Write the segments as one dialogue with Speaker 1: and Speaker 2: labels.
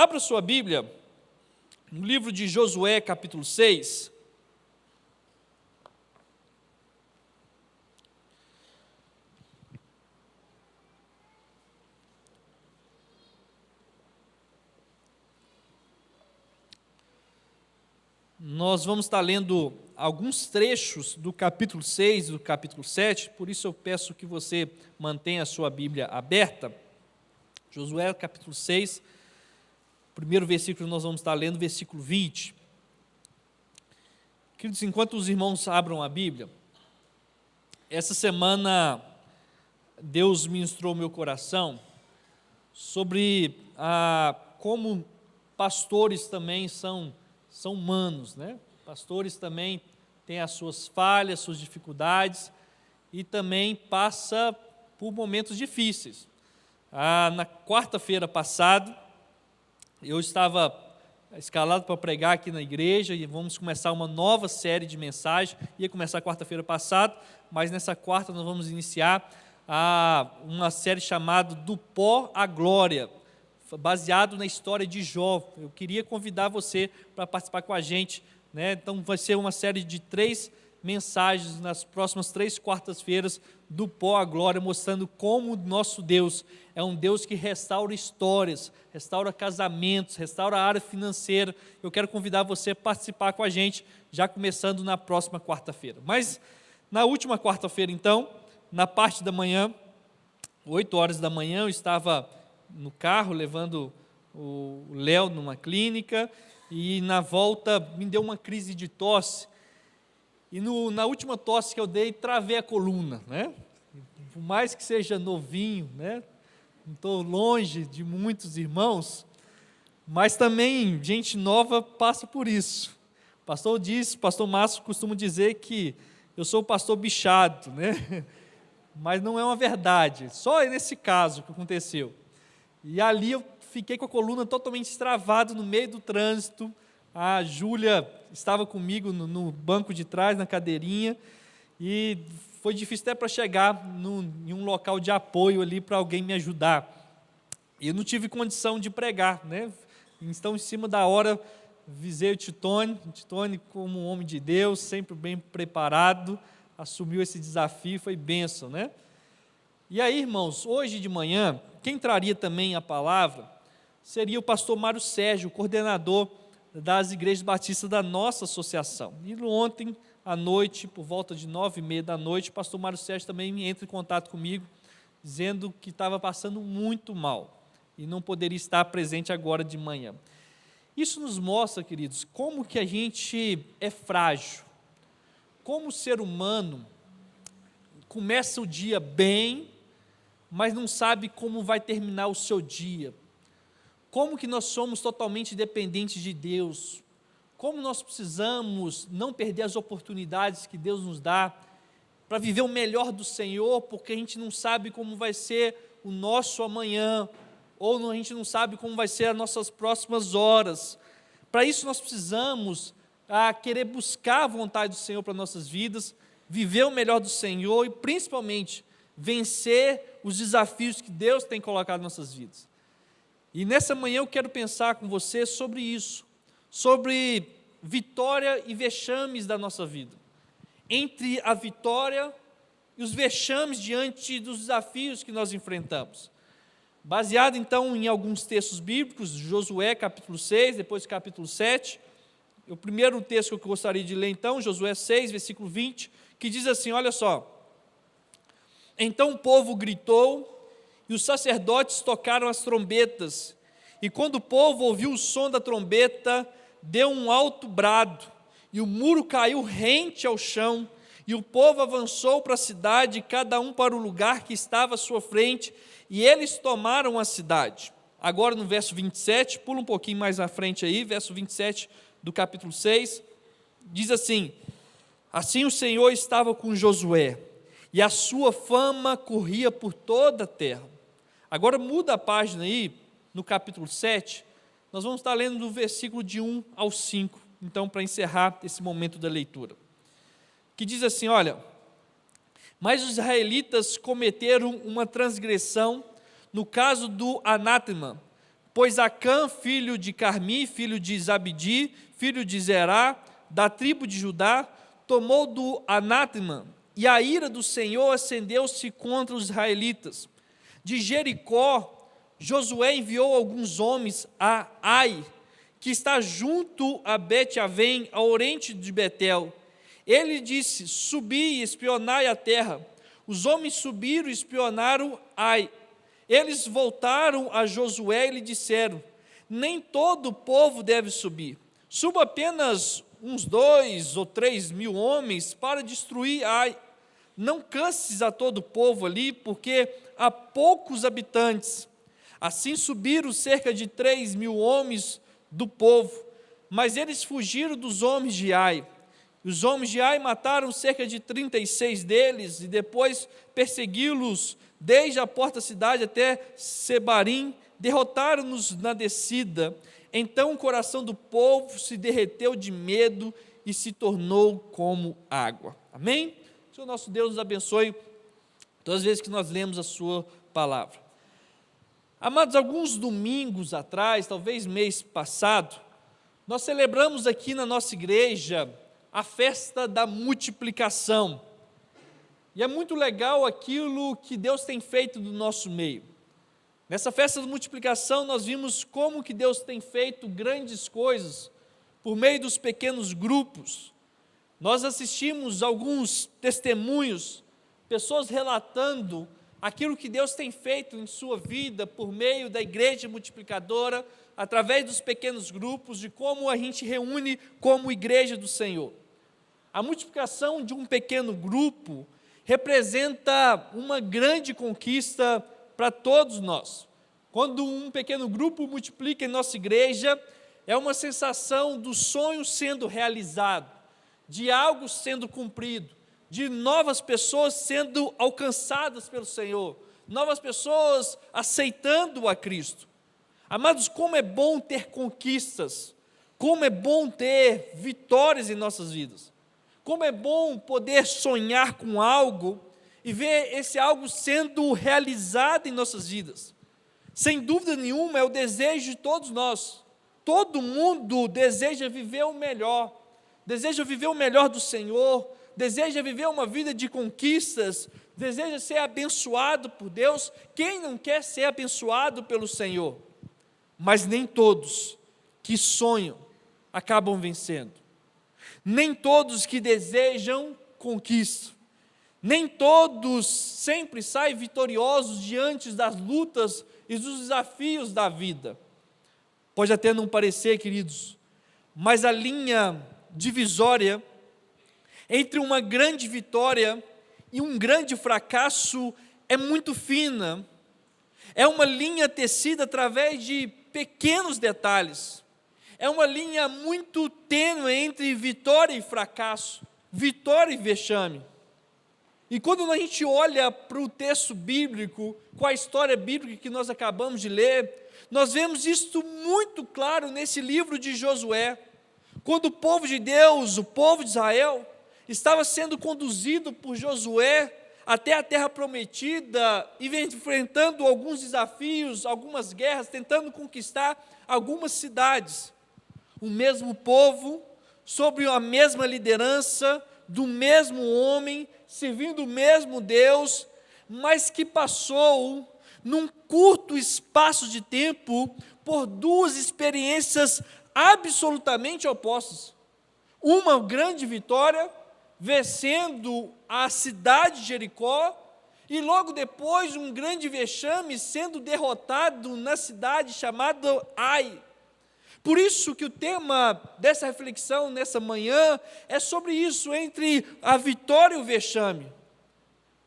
Speaker 1: Abra sua Bíblia no livro de Josué, capítulo 6. Nós vamos estar lendo alguns trechos do capítulo 6 e do capítulo 7, por isso eu peço que você mantenha a sua Bíblia aberta. Josué, capítulo 6, o primeiro versículo nós vamos estar lendo, versículo 20. Queridos, enquanto os irmãos abram a Bíblia, essa semana Deus ministrou meu coração sobre como pastores também são humanos, né? Pastores também têm as suas falhas, suas dificuldades e também passa por momentos difíceis. Na quarta-feira passada, eu estava escalado para pregar aqui na igreja e vamos começar uma nova série de mensagens. Ia começar quarta-feira passada, mas nessa quarta nós vamos iniciar uma série chamada Do Pó à Glória, baseado na história de Jó. Eu queria convidar você para participar com a gente, né? Então vai ser uma série de 3 mensagens nas próximas 3 quartas-feiras, do pó à glória, mostrando como o nosso Deus é um Deus que restaura histórias, restaura casamentos, restaura a área financeira. Eu quero convidar você a participar com a gente, já começando na próxima quarta-feira. Mas na última quarta-feira, então, na parte da manhã, 8 horas da manhã, eu estava no carro, levando o Léo numa clínica, e na volta me deu uma crise de tosse, e na última tosse que eu dei, travei a coluna, né? Por mais que seja novinho, né? Não estou longe de muitos irmãos, mas também gente nova passa por isso. O pastor Márcio costuma dizer que eu sou o pastor bichado, né? Mas não é uma verdade, só nesse caso que aconteceu. E ali eu fiquei com a coluna totalmente estravada no meio do trânsito. A Júlia estava comigo no banco de trás, na cadeirinha, e foi difícil até para chegar em um local de apoio ali para alguém me ajudar. E eu não tive condição de pregar, né? Então, em cima da hora, visei o Titone, como um homem de Deus, sempre bem preparado, assumiu esse desafio, foi bênção, né? E aí, irmãos, hoje de manhã, quem traria também a palavra seria o pastor Mário Sérgio, coordenador das igrejas batistas da nossa associação. E ontem à noite, por volta de 9h30 da noite, o pastor Mário Sérgio também entra em contato comigo, dizendo que estava passando muito mal e não poderia estar presente agora de manhã. Isso nos mostra, queridos, como que a gente é frágil, como o ser humano começa o dia bem, mas não sabe como vai terminar o seu dia. Como que nós somos totalmente dependentes de Deus. Como nós precisamos não perder as oportunidades que Deus nos dá para viver o melhor do Senhor, porque a gente não sabe como vai ser o nosso amanhã, ou a gente não sabe como vai ser as nossas próximas horas. Para isso nós precisamos querer buscar a vontade do Senhor para nossas vidas, viver o melhor do Senhor e principalmente vencer os desafios que Deus tem colocado em nossas vidas. E nessa manhã eu quero pensar com você sobre isso, sobre vitória e vexames da nossa vida. Entre a vitória e os vexames diante dos desafios que nós enfrentamos. Baseado então em alguns textos bíblicos, Josué capítulo 6, depois capítulo 7. O primeiro texto que eu gostaria de ler então, Josué 6, versículo 20, que diz assim, olha só. Então o povo gritou, e os sacerdotes tocaram as trombetas, e quando o povo ouviu o som da trombeta, deu um alto brado, e o muro caiu rente ao chão, e o povo avançou para a cidade, cada um para o lugar que estava à sua frente, e eles tomaram a cidade. Agora no verso 27, pula um pouquinho mais à frente aí, verso 27 do capítulo 6, diz assim, assim o Senhor estava com Josué, e a sua fama corria por toda a terra. Agora muda a página aí, no capítulo 7, nós vamos estar lendo do versículo de 1 ao 5, então para encerrar esse momento da leitura, que diz assim, olha, mas os israelitas cometeram uma transgressão no caso do anátema, Pois Acã, filho de Carmi, filho de Zabdi, filho de Zerá, da tribo de Judá, tomou do anátema, e a ira do Senhor acendeu-se contra os israelitas. De Jericó, Josué enviou alguns homens a Ai, que está junto a Bet-Avém, ao oriente de Betel. Ele disse: subi e espionai a terra. Os homens subiram e espionaram Ai. Eles voltaram a Josué e lhe disseram: nem todo o povo deve subir. Suba apenas uns 2 ou 3 mil homens para destruir Ai. Não canses a todo o povo ali, porque há poucos habitantes. Assim subiram cerca de 3 mil homens do povo, mas eles fugiram dos homens de Ai. Os homens de Ai mataram cerca de 36 deles, e depois persegui-los desde a porta da cidade até Sebarim, derrotaram-nos na descida. Então o coração do povo se derreteu de medo e se tornou como água. Amém? Senhor nosso Deus nos abençoe todas as vezes que nós lemos a sua palavra. Amados, alguns domingos atrás, talvez mês passado, nós celebramos aqui na nossa igreja a festa da multiplicação. E é muito legal aquilo que Deus tem feito no nosso meio. Nessa festa da multiplicação, nós vimos como que Deus tem feito grandes coisas por meio dos pequenos grupos. Nós assistimos alguns testemunhos, pessoas relatando aquilo que Deus tem feito em sua vida por meio da igreja multiplicadora, através dos pequenos grupos, de como a gente reúne como igreja do Senhor. A multiplicação de um pequeno grupo representa uma grande conquista para todos nós. Quando um pequeno grupo multiplica em nossa igreja, é uma sensação do sonho sendo realizado, de algo sendo cumprido, de novas pessoas sendo alcançadas pelo Senhor, novas pessoas aceitando a Cristo. Amados, como é bom ter conquistas, como é bom ter vitórias em nossas vidas, como é bom poder sonhar com algo e ver esse algo sendo realizado em nossas vidas. Sem dúvida nenhuma, é o desejo de todos nós. Todo mundo deseja viver o melhor do Senhor, deseja viver uma vida de conquistas, deseja ser abençoado por Deus. Quem não quer ser abençoado pelo Senhor? Mas nem todos que sonham acabam vencendo. Nem todos que desejam conquistam. Nem todos sempre saem vitoriosos diante das lutas e dos desafios da vida. Pode até não parecer, queridos, mas a linha divisória entre uma grande vitória e um grande fracasso é muito fina. É uma linha tecida através de pequenos detalhes. É uma linha muito tênue entre vitória e fracasso, vitória e vexame. E quando a gente olha para o texto bíblico, com a história bíblica que nós acabamos de ler, nós vemos isto muito claro nesse livro de Josué. Quando o povo de Deus, o povo de Israel, estava sendo conduzido por Josué até a terra prometida, e enfrentando alguns desafios, algumas guerras, tentando conquistar algumas cidades. O mesmo povo, sob a mesma liderança, do mesmo homem, servindo o mesmo Deus, mas que passou, num curto espaço de tempo, por duas experiências absolutamente opostas. Uma grande vitória, vencendo a cidade de Jericó, e logo depois um grande vexame, sendo derrotado na cidade chamada Ai. Por isso que o tema dessa reflexão nessa manhã é sobre isso, entre a vitória e o vexame.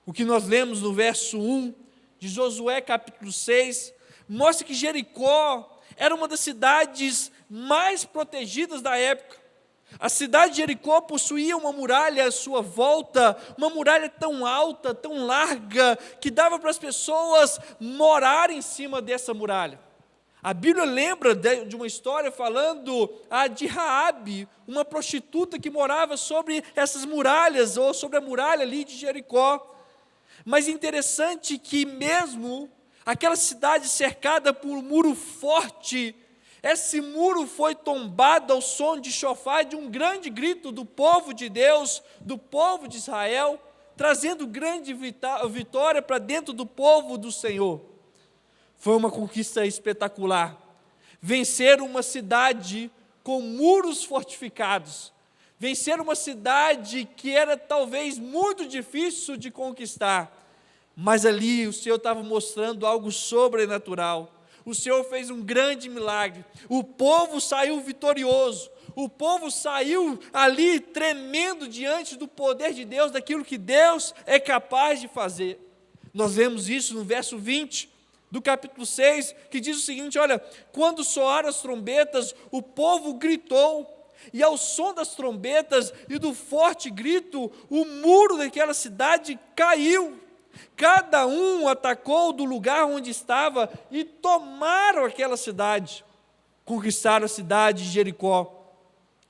Speaker 1: O que nós lemos no verso 1 de Josué capítulo 6, mostra que Jericó era uma das cidades mais protegidas da época. A cidade de Jericó possuía uma muralha à sua volta, uma muralha tão alta, tão larga, que dava para as pessoas morarem em cima dessa muralha. A Bíblia lembra de uma história falando de Raabe, uma prostituta que morava sobre essas muralhas, ou sobre a muralha ali de Jericó. Mas interessante que mesmo aquela cidade cercada por um muro forte. Esse muro foi tombado ao som de chofar, de um grande grito do povo de Deus, do povo de Israel, trazendo grande vitória para dentro do povo do Senhor. Foi uma conquista espetacular. Vencer uma cidade com muros fortificados. Vencer uma cidade que era talvez muito difícil de conquistar. Mas ali o Senhor estava mostrando algo sobrenatural. O Senhor fez um grande milagre. O povo saiu vitorioso. O povo saiu ali tremendo diante do poder de Deus, daquilo que Deus é capaz de fazer. Nós vemos isso no verso 20 do capítulo 6, que diz o seguinte: olha, quando soaram as trombetas, o povo gritou, e ao som das trombetas e do forte grito, o muro daquela cidade caiu. Cada um atacou do lugar onde estava e tomaram aquela cidade. Conquistaram a cidade de Jericó.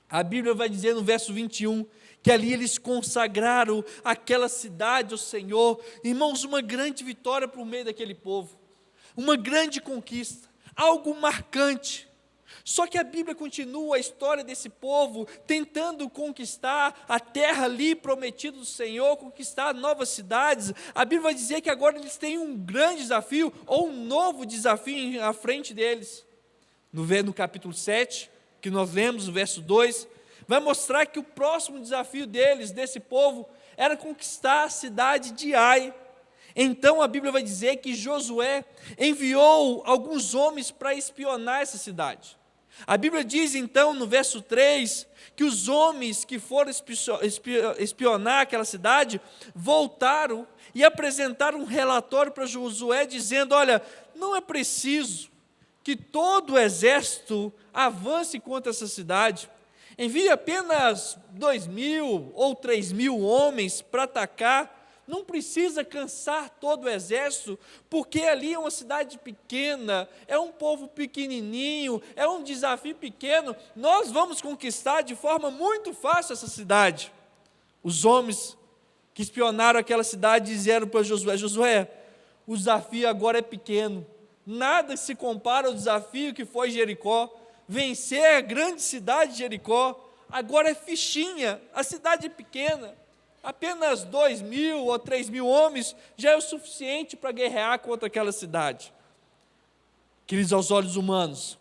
Speaker 1: A Bíblia vai dizer no verso 21, que ali eles consagraram aquela cidade ao Senhor. Irmãos, uma grande vitória para o meio daquele povo. Uma grande conquista, algo marcante. Só que a Bíblia continua a história desse povo, tentando conquistar a terra ali prometida do Senhor, conquistar novas cidades. A Bíblia vai dizer que agora eles têm um grande desafio, ou um novo desafio à frente deles. No capítulo 7, que nós lemos, no verso 2, vai mostrar que o próximo desafio deles, desse povo, era conquistar a cidade de Ai. Então a Bíblia vai dizer que Josué enviou alguns homens para espionar essa cidade. A Bíblia diz então no verso 3, que os homens que foram espionar aquela cidade, voltaram e apresentaram um relatório para Josué, dizendo: olha, não é preciso que todo o exército avance contra essa cidade, envie apenas 2.000 ou 3.000 homens para atacar. Não precisa cansar todo o exército, porque ali é uma cidade pequena, é um povo pequenininho, é um desafio pequeno, nós vamos conquistar de forma muito fácil essa cidade. Os homens que espionaram aquela cidade disseram para Josué: Josué, o desafio agora é pequeno, nada se compara ao desafio que foi Jericó. Vencer a grande cidade de Jericó, agora é fichinha, a cidade é pequena. Apenas 2.000 ou 3.000 homens já é o suficiente para guerrear contra aquela cidade. Queridos, aos olhos humanos,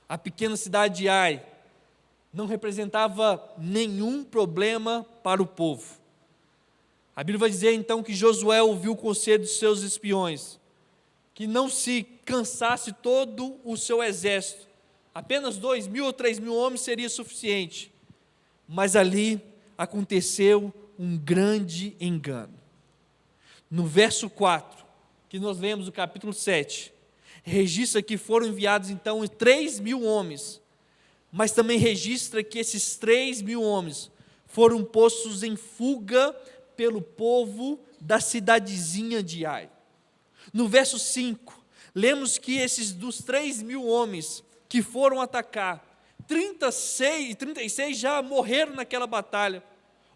Speaker 1: a pequena cidade de Ai não representava nenhum problema para o povo. A Bíblia vai dizer então que Josué ouviu o conselho dos seus espiões, que não se cansasse todo o seu exército, apenas 2.000 ou 3.000 homens seria suficiente. Mas ali aconteceu um grande engano. No verso 4, que nós lemos no capítulo 7, registra que foram enviados então 3.000 homens, mas também registra que esses 3.000 homens foram postos em fuga pelo povo da cidadezinha de Ai. No verso 5, lemos que dos 3.000 homens que foram atacar, 36 já morreram naquela batalha.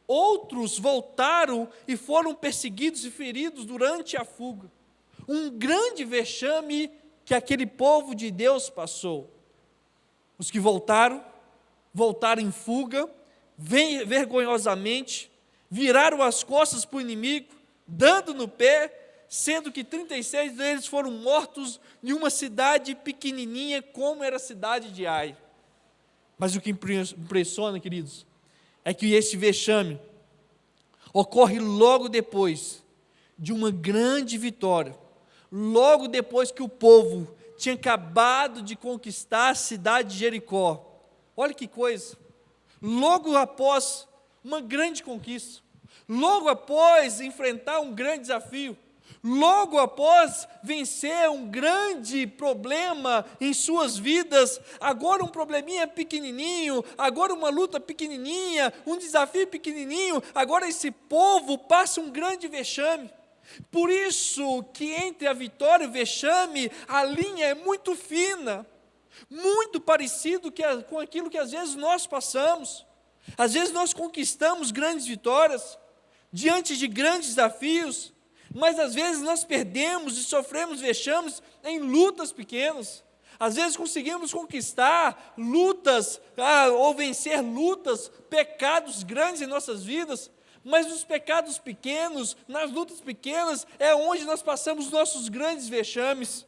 Speaker 1: Outros voltaram e foram perseguidos e feridos durante a fuga. Um grande vexame que aquele povo de Deus passou. Os que voltaram em fuga, vergonhosamente, viraram as costas para o inimigo, dando no pé, sendo que 36 deles foram mortos em uma cidade pequenininha como era a cidade de Ai. Mas o que impressiona, queridos, é que esse vexame ocorre logo depois de uma grande vitória, logo depois que o povo tinha acabado de conquistar a cidade de Jericó. Olha que coisa, logo após uma grande conquista, logo após enfrentar um grande desafio, logo após vencer um grande problema em suas vidas, agora um probleminha pequenininho, agora uma luta pequenininha, um desafio pequenininho, agora esse povo passa um grande vexame. Por isso que entre a vitória e o vexame, a linha é muito fina, muito parecido com aquilo que às vezes nós passamos. Às vezes nós conquistamos grandes vitórias, diante de grandes desafios, Mas às vezes nós perdemos e sofremos vexames em lutas pequenas. Às vezes conseguimos conquistar lutas, ou vencer lutas, pecados grandes em nossas vidas, mas nos pecados pequenos, nas lutas pequenas, é onde nós passamos nossos grandes vexames.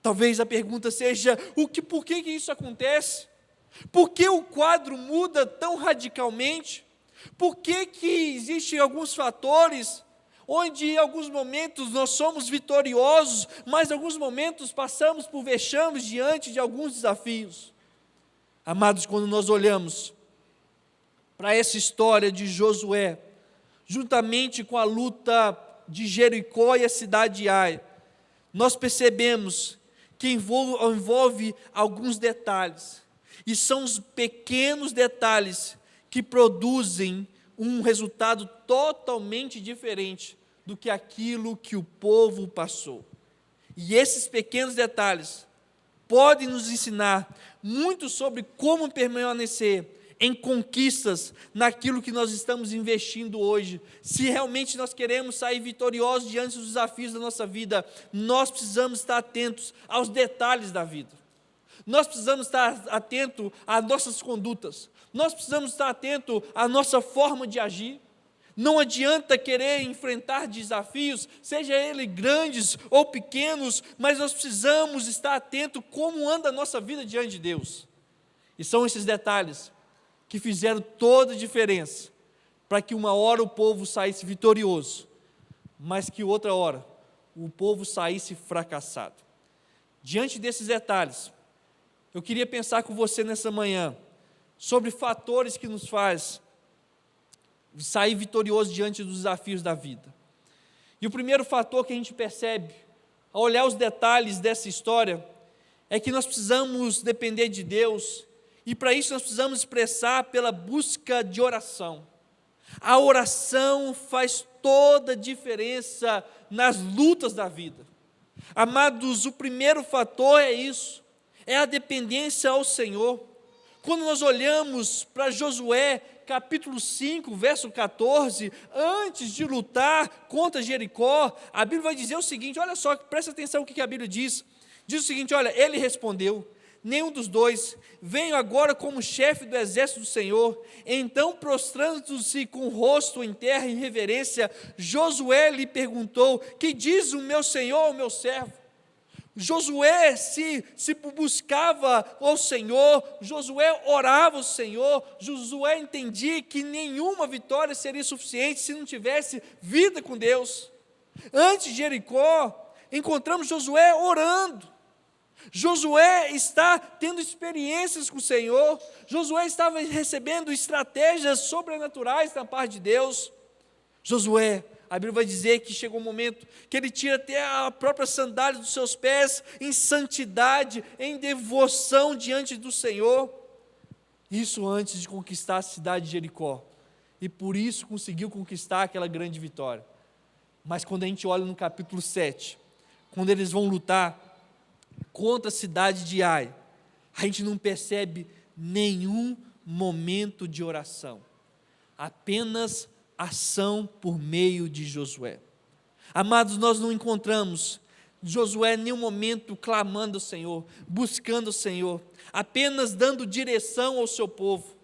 Speaker 1: Talvez a pergunta seja, por que isso acontece? Por que o quadro muda tão radicalmente? Por que existem alguns fatores onde em alguns momentos nós somos vitoriosos, mas em alguns momentos passamos por vexames diante de alguns desafios? Amados, quando nós olhamos para essa história de Josué, juntamente com a luta de Jericó e a cidade de Ai, nós percebemos que envolve alguns detalhes, e são os pequenos detalhes que produzem um resultado totalmente diferente do que aquilo que o povo passou. E esses pequenos detalhes podem nos ensinar muito sobre como permanecer em conquistas naquilo que nós estamos investindo hoje. Se realmente nós queremos sair vitoriosos diante dos desafios da nossa vida, nós precisamos estar atentos aos detalhes da vida. Nós precisamos estar atentos às nossas condutas. Nós precisamos estar atentos à nossa forma de agir. Não adianta querer enfrentar desafios, seja eles grandes ou pequenos, mas nós precisamos estar atentos como anda a nossa vida diante de Deus. E são esses detalhes que fizeram toda a diferença, para que uma hora o povo saísse vitorioso, mas que outra hora o povo saísse fracassado. Diante desses detalhes, eu queria pensar com você nessa manhã, sobre fatores que nos faz sair vitorioso diante dos desafios da vida. E o primeiro fator que a gente percebe, ao olhar os detalhes dessa história, é que nós precisamos depender de Deus, e para isso nós precisamos expressar pela busca de oração. A oração faz toda a diferença nas lutas da vida. Amados, o primeiro fator é isso, é a dependência ao Senhor. Quando nós olhamos para Josué, capítulo 5, verso 14, antes de lutar contra Jericó, a Bíblia vai dizer o seguinte, olha só, presta atenção no que a Bíblia diz. Diz o seguinte, olha, ele respondeu, nenhum dos dois, venho agora como chefe do exército do Senhor. Então, prostrando-se com o rosto em terra em reverência, Josué lhe perguntou, que diz o meu Senhor ao meu servo? Josué se buscava ao Senhor, Josué orava ao Senhor, Josué entendia que nenhuma vitória seria suficiente se não tivesse vida com Deus. Antes de Jericó, encontramos Josué orando. Josué está tendo experiências com o Senhor, Josué estava recebendo estratégias sobrenaturais da parte de Deus. Josué, a Bíblia vai dizer que chegou um momento que ele tira até a própria sandália dos seus pés, em santidade, em devoção diante do Senhor. Isso antes de conquistar a cidade de Jericó. E por isso conseguiu conquistar aquela grande vitória. Mas quando a gente olha no capítulo 7, quando eles vão lutar contra a cidade de Ai, a gente não percebe nenhum momento de oração. Apenas ação por meio de Josué. Amados, nós não encontramos Josué em nenhum momento clamando ao Senhor, buscando o Senhor, apenas dando direção ao seu povo.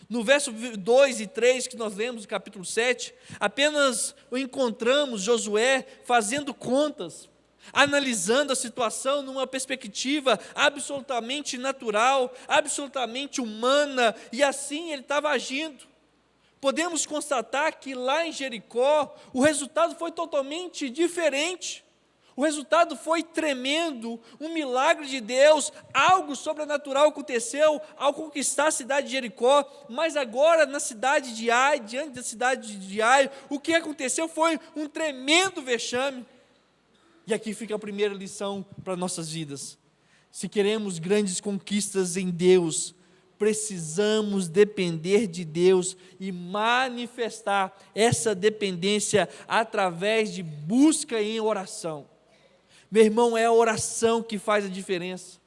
Speaker 1: No verso 2 e 3 que nós lemos no capítulo 7, apenas o encontramos Josué fazendo contas, analisando a situação numa perspectiva absolutamente natural, absolutamente humana, e assim ele estava agindo. Podemos constatar que lá em Jericó, o resultado foi totalmente diferente. O resultado foi tremendo, um milagre de Deus, algo sobrenatural aconteceu ao conquistar a cidade de Jericó, mas agora na cidade de Ai, diante da cidade de Ai, o que aconteceu foi um tremendo vexame. E aqui fica a primeira lição para nossas vidas. Se queremos grandes conquistas em Deus, precisamos depender de Deus e manifestar essa dependência através de busca em oração. Meu irmão, é a oração que faz a diferença.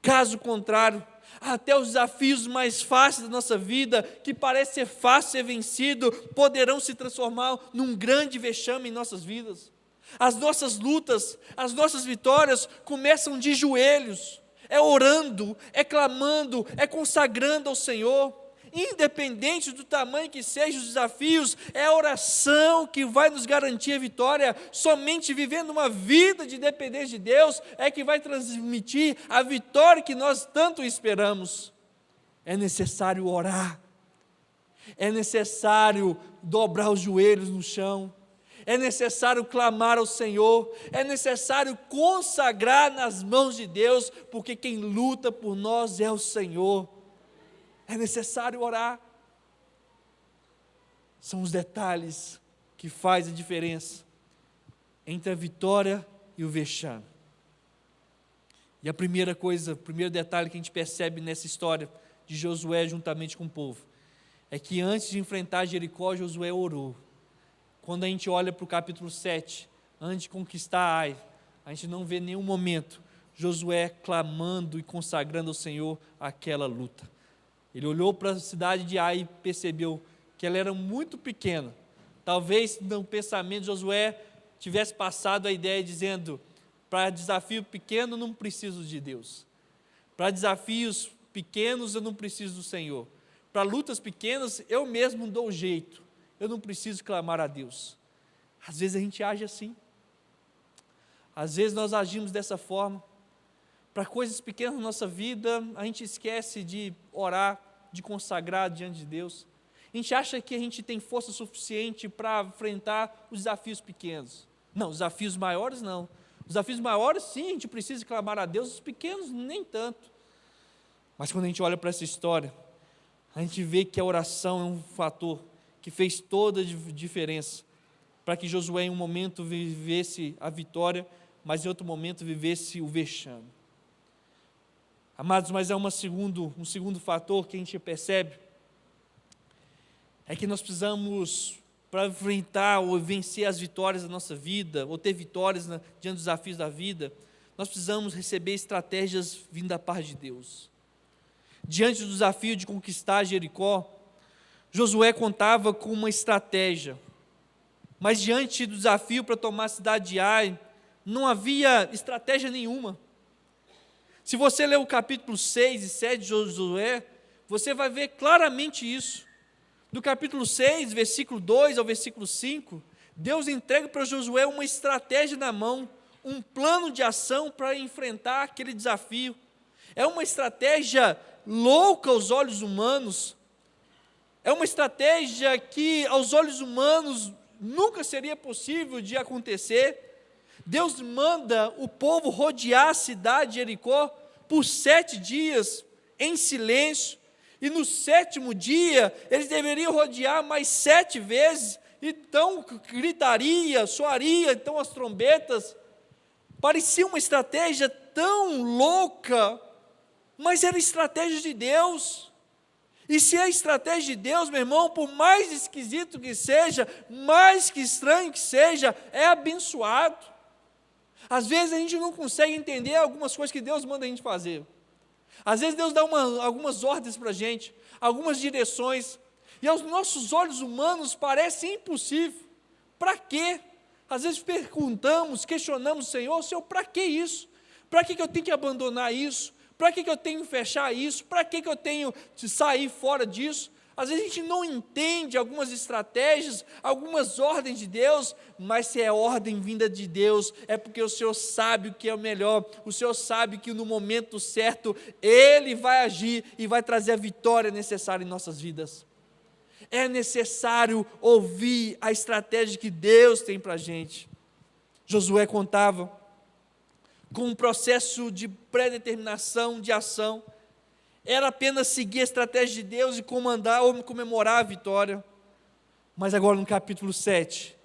Speaker 1: Caso contrário, até os desafios mais fáceis da nossa vida, que parece ser fácil ser vencido, poderão se transformar num grande vexame em nossas vidas. As nossas lutas, as nossas vitórias começam de joelhos, é orando, é clamando, é consagrando ao Senhor. Independente do tamanho que sejam os desafios, é a oração que vai nos garantir a vitória. Somente vivendo uma vida de dependência de Deus é que vai transmitir a vitória que nós tanto esperamos. É necessário orar, é necessário dobrar os joelhos no chão, é necessário clamar ao Senhor, é necessário consagrar nas mãos de Deus, porque quem luta por nós é o Senhor. É necessário orar. São os detalhes que fazem a diferença entre a vitória e o vexame. E a primeira coisa, o primeiro detalhe que a gente percebe nessa história de Josué juntamente com o povo, é que antes de enfrentar Jericó, Josué orou. Quando a gente olha para o capítulo 7, antes de conquistar Ai, a gente não vê nenhum momento Josué clamando e consagrando ao Senhor aquela luta. Ele olhou para a cidade de Ai e percebeu que ela era muito pequena. Talvez no pensamento de Josué tivesse passado a ideia dizendo: para desafio pequeno não preciso de Deus, para desafios pequenos eu não preciso do Senhor, para lutas pequenas eu mesmo dou jeito, eu não preciso clamar a Deus. Às vezes a gente age assim, às vezes nós agimos dessa forma. Para coisas pequenas na nossa vida, a gente esquece de orar, de consagrar diante de Deus. A gente acha que a gente tem força suficiente para enfrentar os desafios pequenos. Não, os desafios maiores não. Os desafios maiores, sim, a gente precisa clamar a Deus, os pequenos, nem tanto. Mas quando a gente olha para essa história, a gente vê que a oração é um fator que fez toda a diferença, para que Josué em um momento vivesse a vitória, mas em outro momento vivesse o vexame. Amados, mas é um segundo fator que a gente percebe, é que nós precisamos, para enfrentar ou vencer as vitórias da nossa vida, ou ter vitórias diante dos desafios da vida, nós precisamos receber estratégias vindo da parte de Deus. Diante do desafio de conquistar Jericó, Josué contava com uma estratégia, mas diante do desafio para tomar a cidade de Ai, não havia estratégia nenhuma. Se você ler o capítulo 6 e 7 de Josué, você vai ver claramente isso. Do capítulo 6, versículo 2 ao versículo 5, Deus entrega para Josué uma estratégia na mão, um plano de ação para enfrentar aquele desafio. É uma estratégia louca aos olhos humanos, é uma estratégia que aos olhos humanos nunca seria possível de acontecer. Deus manda o povo rodear a cidade de Jericó por 7 dias, em silêncio, e no 7º dia, eles deveriam rodear mais 7 vezes, então gritaria, soaria, então as trombetas, parecia uma estratégia tão louca, mas era estratégia de Deus. E se é estratégia de Deus, meu irmão, por mais esquisito que seja, mais que estranho que seja, é abençoado. Às vezes a gente não consegue entender algumas coisas que Deus manda a gente fazer. Às vezes Deus dá algumas ordens para a gente, algumas direções, e aos nossos olhos humanos parece impossível. Para quê? Às vezes perguntamos, questionamos o Senhor: Senhor, para que isso? Para que eu tenho que abandonar isso? Para que eu tenho que fechar isso? Para que eu tenho que sair fora disso? Às vezes a gente não entende algumas estratégias, algumas ordens de Deus, mas se é ordem vinda de Deus, é porque o Senhor sabe o que é o melhor, o Senhor sabe que no momento certo, Ele vai agir e vai trazer a vitória necessária em nossas vidas. É necessário ouvir a estratégia que Deus tem para a gente. Josué contava com um processo de pré-determinação, de ação. Era apenas seguir a estratégia de Deus e comandar ou comemorar a vitória. Mas agora no capítulo 7,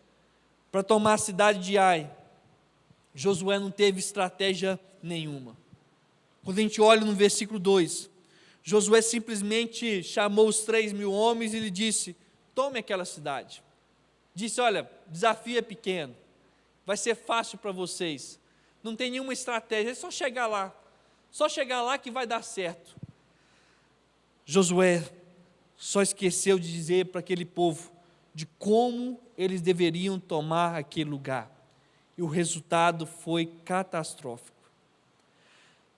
Speaker 1: para tomar a cidade de Ai, Josué não teve estratégia nenhuma. Quando a gente olha no versículo 2, Josué simplesmente chamou os 3.000 homens e lhe disse: tome aquela cidade. Disse: olha, desafio é pequeno, vai ser fácil para vocês, não tem nenhuma estratégia, é só chegar lá que vai dar certo. Josué só esqueceu de dizer para aquele povo de como eles deveriam tomar aquele lugar. e o resultado foi catastrófico.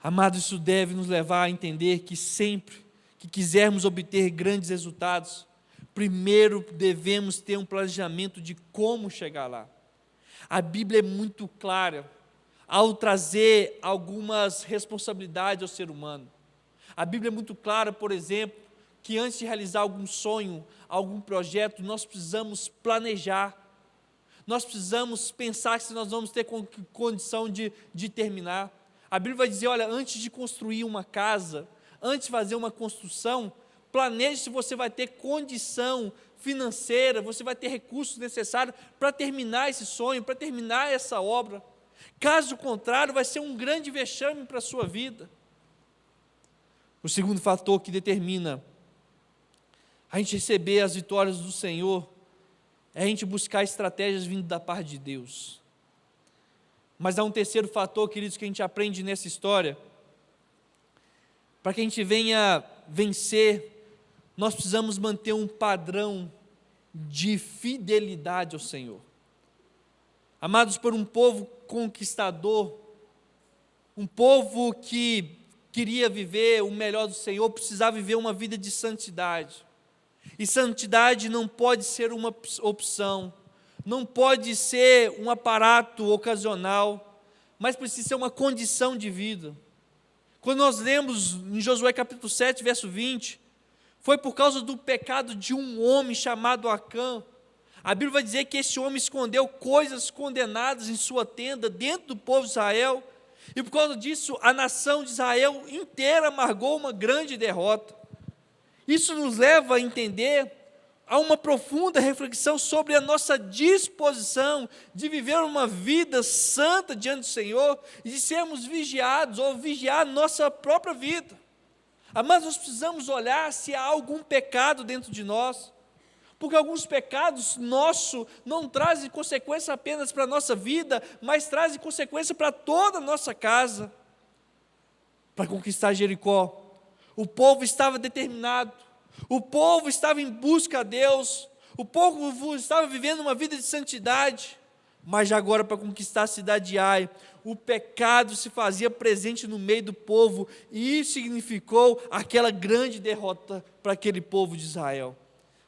Speaker 1: Amados, isso deve nos levar a entender que sempre que quisermos obter grandes resultados, primeiro devemos ter um planejamento de como chegar lá. A Bíblia é muito clara ao trazer algumas responsabilidades ao ser humano. A Bíblia é muito clara, por exemplo, que antes de realizar algum sonho, algum projeto, nós precisamos planejar. Nós precisamos pensar se nós vamos ter condição de terminar. A Bíblia vai dizer, olha, antes de construir uma casa, antes de fazer uma construção, planeje se você vai ter condição financeira, você vai ter recursos necessários para terminar esse sonho, para terminar essa obra. Caso contrário, vai ser um grande vexame para a sua vida. O segundo fator que determina a gente receber as vitórias do Senhor é a gente buscar estratégias vindo da parte de Deus. Mas há um terceiro fator, queridos, que a gente aprende nessa história. Para que a gente venha vencer, nós precisamos manter um padrão de fidelidade ao Senhor. Amados, por um povo conquistador, um povo que queria viver o melhor do Senhor, precisava viver uma vida de santidade. E santidade não pode ser uma opção, não pode ser um aparato ocasional, mas precisa ser uma condição de vida. Quando nós lemos em Josué capítulo 7, verso 20, foi por causa do pecado de um homem chamado Acã. A Bíblia vai dizer que esse homem escondeu coisas condenadas em sua tenda, dentro do povo de Israel, e por causa disso a nação de Israel inteira amargou uma grande derrota. Isso nos leva a entender, a uma profunda reflexão sobre a nossa disposição de viver uma vida santa diante do Senhor e de sermos vigiados ou vigiar nossa própria vida. Mas nós precisamos olhar se há algum pecado dentro de nós, porque alguns pecados nossos não trazem consequência apenas para a nossa vida, mas trazem consequência para toda a nossa casa. Para conquistar Jericó, o povo estava determinado, o povo estava em busca a Deus, o povo estava vivendo uma vida de santidade, mas já agora para conquistar a cidade de Ai, o pecado se fazia presente no meio do povo, e isso significou aquela grande derrota para aquele povo de Israel.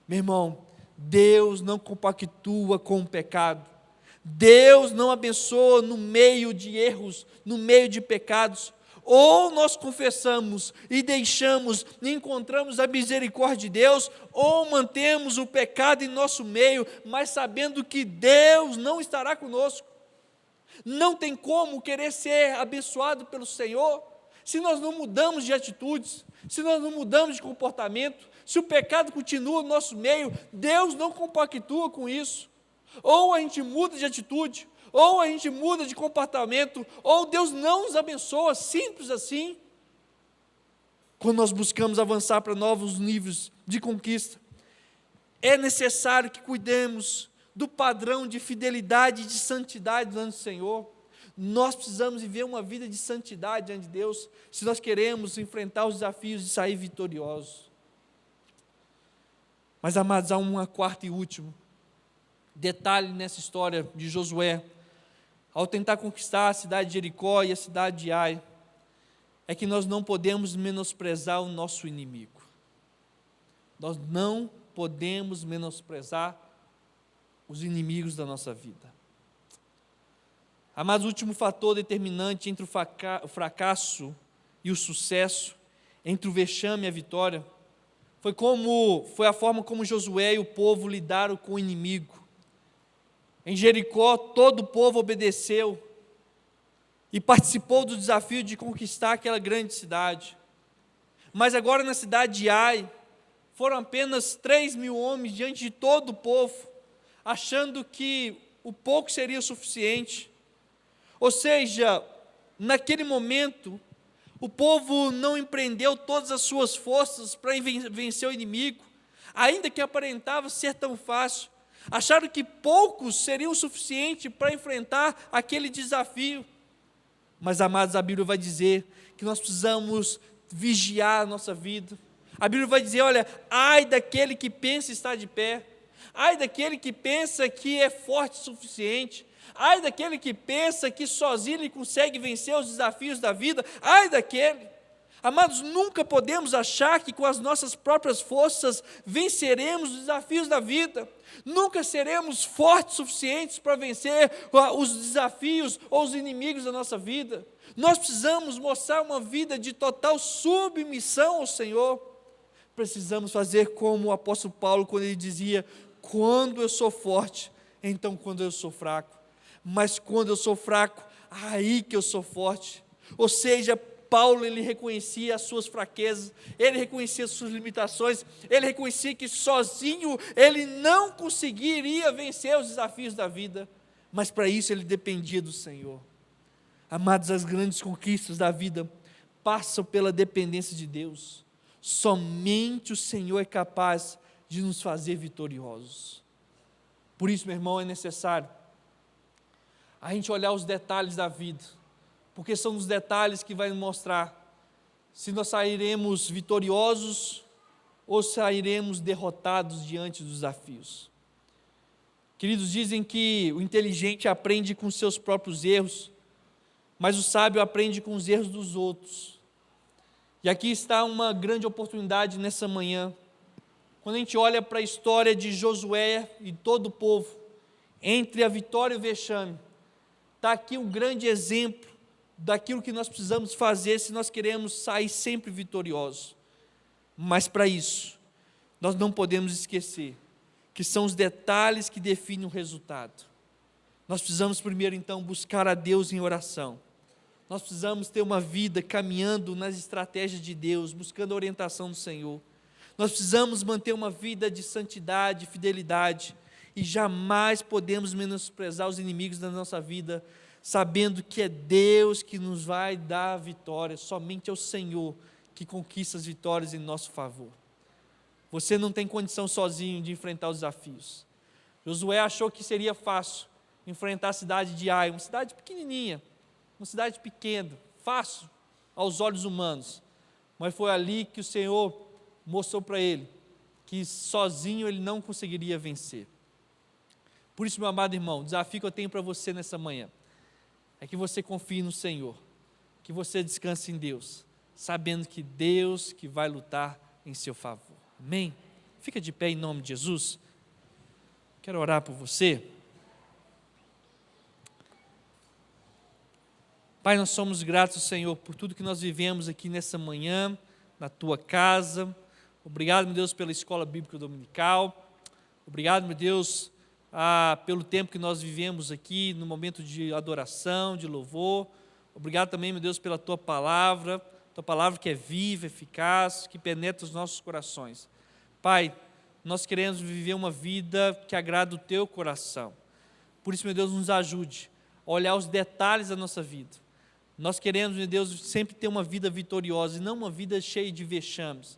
Speaker 1: Meu irmão, Deus não compactua com o pecado, Deus não abençoa no meio de erros, no meio de pecados. Ou nós confessamos e deixamos e encontramos a misericórdia de Deus, ou mantemos o pecado em nosso meio, mas sabendo que Deus não estará conosco. Não tem como querer ser abençoado pelo Senhor, se nós não mudamos de atitudes, se nós não mudamos de comportamento, se o pecado continua no nosso meio, Deus não compactua com isso. Ou a gente muda de atitude, ou a gente muda de comportamento, ou Deus não nos abençoa, simples assim. Quando nós buscamos avançar para novos níveis de conquista, é necessário que cuidemos do padrão de fidelidade e de santidade diante do Senhor. Nós precisamos viver uma vida de santidade diante de Deus, se nós queremos enfrentar os desafios de sair vitoriosos. Mas, amados, há uma quarta e último detalhe nessa história de Josué, ao tentar conquistar a cidade de Jericó e a cidade de Ai, é que nós não podemos menosprezar o nosso inimigo. Nós não podemos menosprezar os inimigos da nossa vida. Mas o último fator determinante entre o fracasso e o sucesso, entre o vexame e a vitória, foi a forma como Josué e o povo lidaram com o inimigo. Em Jericó, todo o povo obedeceu e participou do desafio de conquistar aquela grande cidade. Mas agora na cidade de Ai, foram apenas 3.000 homens diante de todo o povo, achando que o pouco seria o suficiente. Ou seja, naquele momento, o povo não empreendeu todas as suas forças para vencer o inimigo, ainda que aparentava ser tão fácil. Acharam que poucos seriam o suficiente para enfrentar aquele desafio. Mas, amados, a Bíblia vai dizer que nós precisamos vigiar a nossa vida. A Bíblia vai dizer, olha, ai daquele que pensa estar de pé, ai daquele que pensa que é forte o suficiente, Ai daquele que pensa que sozinho ele consegue vencer os desafios da vida. Ai daquele. Amados, nunca podemos achar que com as nossas próprias forças venceremos os desafios da vida. Nunca seremos fortes o suficientes para vencer os desafios ou os inimigos da nossa vida. Nós precisamos mostrar uma vida de total submissão ao Senhor. Precisamos fazer como o apóstolo Paulo, quando ele dizia: quando eu sou forte, então quando eu sou fraco. Mas quando eu sou fraco, aí que eu sou forte. Ou seja, Paulo, ele reconhecia as suas fraquezas, ele reconhecia as suas limitações, ele reconhecia que sozinho ele não conseguiria vencer os desafios da vida, mas para isso ele dependia do Senhor. Amados, as grandes conquistas da vida passam pela dependência de Deus. Somente o Senhor é capaz de nos fazer vitoriosos. Por isso, meu irmão, é necessário a gente olhar os detalhes da vida, porque são os detalhes que vai mostrar se nós sairemos vitoriosos ou sairemos derrotados diante dos desafios. Queridos, dizem que o inteligente aprende com seus próprios erros, mas o sábio aprende com os erros dos outros. E aqui está uma grande oportunidade nessa manhã, quando a gente olha para a história de Josué e todo o povo, entre a vitória e o vexame, está aqui um grande exemplo daquilo que nós precisamos fazer se nós queremos sair sempre vitoriosos. Mas para isso, nós não podemos esquecer que são os detalhes que definem o resultado. Nós precisamos primeiro então buscar a Deus em oração. Nós precisamos ter uma vida caminhando nas estratégias de Deus, buscando a orientação do Senhor. Nós precisamos manter uma vida de santidade, fidelidade, e jamais podemos menosprezar os inimigos da nossa vida, sabendo que é Deus que nos vai dar a vitória, somente é o Senhor que conquista as vitórias em nosso favor. Você não tem condição sozinho de enfrentar os desafios. Josué achou que seria fácil enfrentar a cidade de Ai, uma cidade pequenininha, uma cidade pequena, fácil aos olhos humanos, mas foi ali que o Senhor mostrou para ele que sozinho ele não conseguiria vencer. Por isso, meu amado irmão, o desafio que eu tenho para você nessa manhã é que você confie no Senhor, que você descanse em Deus, sabendo que Deus que vai lutar em seu favor. Amém? Fica de pé em nome de Jesus. Quero orar por você. Pai, nós somos gratos, Senhor, por tudo que nós vivemos aqui nessa manhã, na Tua casa. Obrigado, meu Deus, pela escola bíblica dominical. Obrigado, meu Deus, pelo tempo que nós vivemos aqui, no momento de adoração, de louvor. Obrigado também, meu Deus, pela Tua palavra que é viva, eficaz, que penetra os nossos corações. Pai, nós queremos viver uma vida que agrada o Teu coração. Por isso, meu Deus, nos ajude a olhar os detalhes da nossa vida. Nós queremos, meu Deus, sempre ter uma vida vitoriosa e não uma vida cheia de vexames.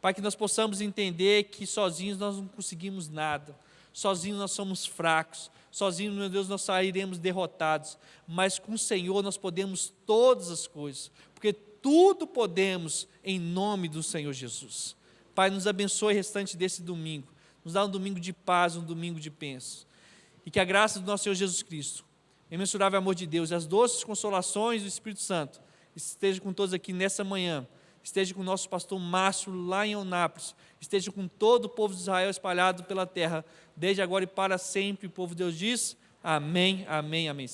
Speaker 1: Pai, que nós possamos entender que sozinhos nós não conseguimos nada, sozinhos nós somos fracos, sozinhos, meu Deus, nós sairemos derrotados, mas com o Senhor nós podemos todas as coisas, porque tudo podemos em nome do Senhor Jesus. Pai, nos abençoe o restante desse domingo, nos dá um domingo de paz, um domingo de bênção, e que a graça do nosso Senhor Jesus Cristo, o imensurável amor de Deus e as doces consolações do Espírito Santo esteja com todos aqui nessa manhã, esteja com o nosso pastor Márcio lá em Eunápolis, esteja com todo o povo de Israel espalhado pela terra, desde agora e para sempre. O povo de Deus diz, amém, amém, amém.